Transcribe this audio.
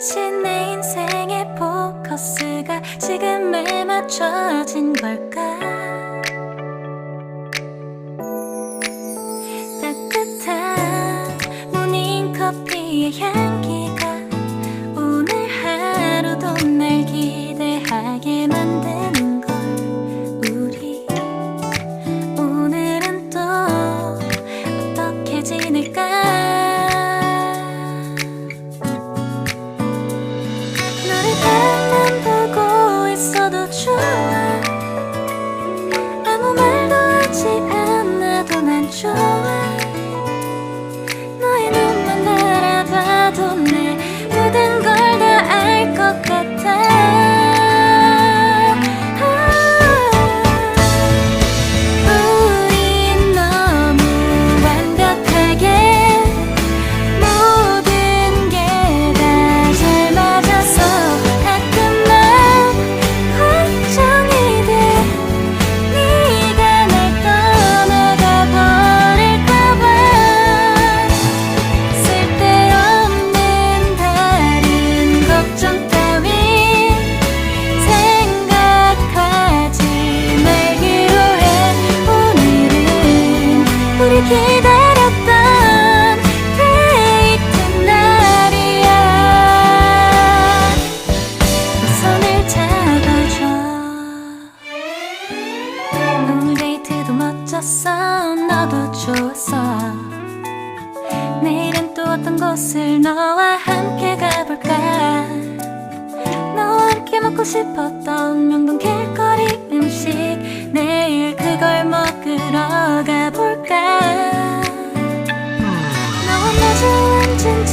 마치 내 인생의 포커스가 지금에 맞춰진 걸까? 따뜻한 모닝커피의 향기가 오늘 하루도 날 기대하게 만드는 걸. 우리 오늘은 또 어떻게 지낼까? 너를 바라만 보고 있어도 좋아. 아무 말도 하지 않아도 난 좋아. 너의 눈만 바라봐도 내 모든 걸 다 알 것 같아. 우린 너무 완벽하게 모든 게 다 잘 맞아서 가끔 난 걱정이 돼. 네가 날 떠나가 버릴까봐. 쓸데없는 다른 걱정 따윈 생각하지 말기로 해. 오늘은 우리 기다렸던 데이트 날이야. 손을 잡아줘. 오늘 데이트도 멋졌어. 너도 좋았어. 내일은 또 어떤 곳을 너와 함께 가볼까? 너와 함께 먹고 싶었던 명동 길거리 음식, 내일 그걸 먹으러 가볼까? 너와 마주 앉은